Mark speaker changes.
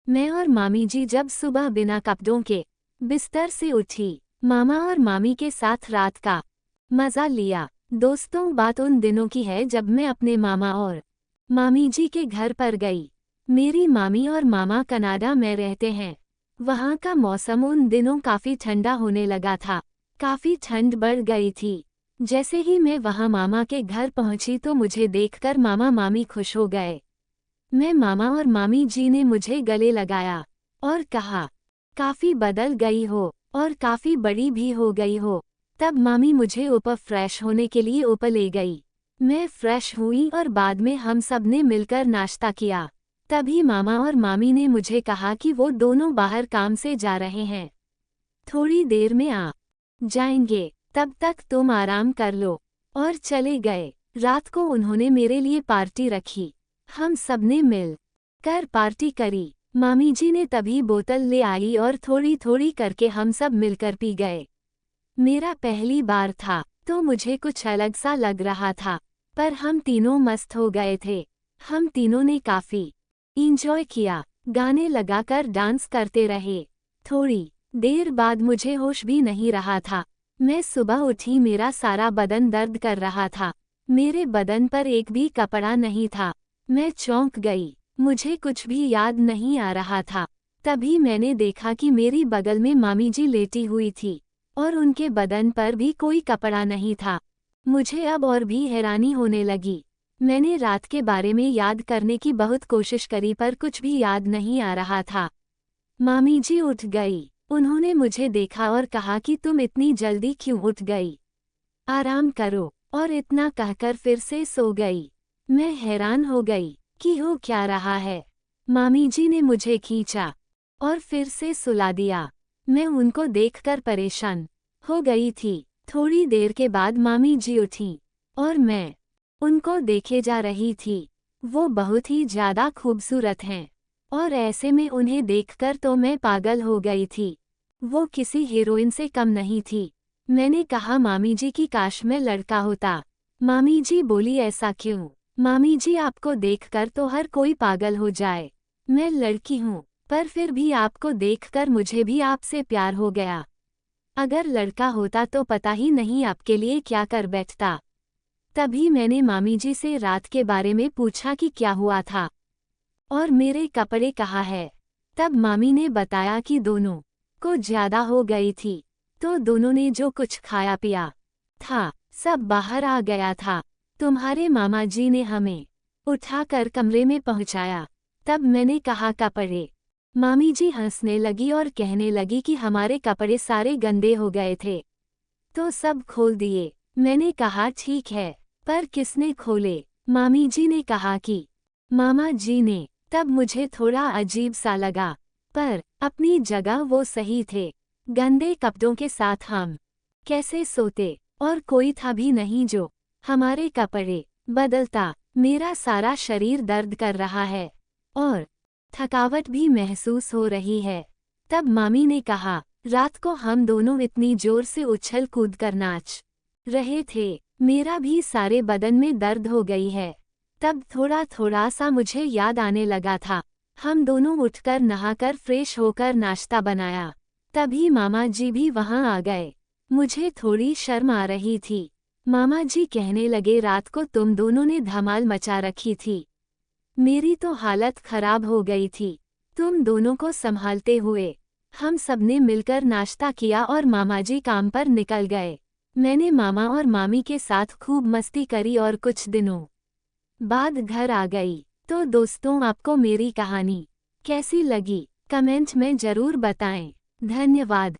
Speaker 1: मैं और मामी जी जब सुबह बिना कपड़ों के बिस्तर से उठी, मामा और मामी के साथ रात का मजा लिया। दोस्तों, बात उन दिनों की है जब मैं अपने मामा और मामी जी के घर पर गई। मेरी मामी और मामा कनाडा में रहते हैं। वहाँ का मौसम उन दिनों काफ़ी ठंडा होने लगा था। काफ़ी ठंड बढ़ गई थी। जैसे ही मैं वहाँ मामा के घर पहुँची तो मुझे देखकर मामा मामी खुश हो गए। मैं मामा और मामी जी ने मुझे गले लगाया और कहा, काफ़ी बदल गई हो और काफ़ी बड़ी भी हो गई हो। तब मामी मुझे ऊपर फ्रेश होने के लिए ऊपर ले गई। मैं फ्रेश हुई और बाद में हम सब ने मिलकर नाश्ता किया। तभी मामा और मामी ने मुझे कहा कि वो दोनों बाहर काम से जा रहे हैं, थोड़ी देर में आ जाएंगे, तब तक तुम आराम कर लो, और चले गए। रात को उन्होंने मेरे लिए पार्टी रखी। हम सबने मिल कर पार्टी करी। मामी जी ने तभी बोतल ले आई और थोड़ी थोड़ी करके हम सब मिलकर पी गए। मेरा पहली बार था तो मुझे कुछ अलग सा लग रहा था, पर हम तीनों मस्त हो गए थे। हम तीनों ने काफ़ी इंजॉय किया, गाने लगाकर डांस करते रहे। थोड़ी देर बाद मुझे होश भी नहीं रहा था। मैं सुबह उठी, मेरा सारा बदन दर्द कर रहा था। मेरे बदन पर एक भी कपड़ा नहीं था। मैं चौंक गई, मुझे कुछ भी याद नहीं आ रहा था। तभी मैंने देखा कि मेरी बगल में मामी जी लेटी हुई थी और उनके बदन पर भी कोई कपड़ा नहीं था। मुझे अब और भी हैरानी होने लगी। मैंने रात के बारे में याद करने की बहुत कोशिश करी पर कुछ भी याद नहीं आ रहा था। मामी जी उठ गई। उन्होंने मुझे देखा और कहा कि तुम इतनी जल्दी क्यों उठ गई, आराम करो, और इतना कहकर फिर से सो गई। मैं हैरान हो गई कि हो क्या रहा है। मामी जी ने मुझे खींचा और फिर से सुला दिया। मैं उनको देखकर परेशान हो गई थी। थोड़ी देर के बाद मामी जी उठी और मैं उनको देखे जा रही थी। वो बहुत ही ज़्यादा खूबसूरत हैं और ऐसे में उन्हें देखकर तो मैं पागल हो गई थी। वो किसी हीरोइन से कम नहीं थी। मैंने कहा, मामी जी की काश मैं लड़का होता। मामी जी बोली, ऐसा क्यों? मामी जी, आपको देखकर तो हर कोई पागल हो जाए। मैं लड़की हूँ, पर फिर भी आपको देखकर मुझे भी आपसे प्यार हो गया। अगर लड़का होता तो पता ही नहीं आपके लिए क्या कर बैठता। तभी मैंने मामी जी से रात के बारे में पूछा कि क्या हुआ था और मेरे कपड़े कहाँ है। तब मामी ने बताया कि दोनों को ज़्यादा हो गई थी, तो दोनों ने जो कुछ खाया पिया था सब बाहर आ गया था। तुम्हारे मामा जी ने हमें उठाकर कमरे में पहुंचाया। तब मैंने कहा, कपड़े? मामी जी हंसने लगी और कहने लगी कि हमारे कपड़े सारे गंदे हो गए थे तो सब खोल दिए। मैंने कहा, ठीक है, पर किसने खोले? मामी जी ने कहा कि मामा जी ने। तब मुझे थोड़ा अजीब सा लगा, पर अपनी जगह वो सही थे। गंदे कपड़ों के साथ हम कैसे सोते, और कोई था भी नहीं जो हमारे कपड़े बदलता। मेरा सारा शरीर दर्द कर रहा है और थकावट भी महसूस हो रही है। तब मामी ने कहा, रात को हम दोनों इतनी जोर से उछल कूद कर नाच रहे थे, मेरा भी सारे बदन में दर्द हो गई है। तब थोड़ा थोड़ा सा मुझे याद आने लगा था। हम दोनों उठकर नहाकर फ्रेश होकर नाश्ता बनाया। तभी मामा जी भी वहाँ आ गए। मुझे थोड़ी शर्म आ रही थी। मामा जी कहने लगे, रात को तुम दोनों ने धमाल मचा रखी थी। मेरी तो हालत खराब हो गई थी तुम दोनों को संभालते हुए। हम सबने मिलकर नाश्ता किया और मामा जी काम पर निकल गए। मैंने मामा और मामी के साथ खूब मस्ती करी और कुछ दिनों बाद घर आ गई। तो दोस्तों, आपको मेरी कहानी कैसी लगी कमेंट में ज़रूर बताएं। धन्यवाद।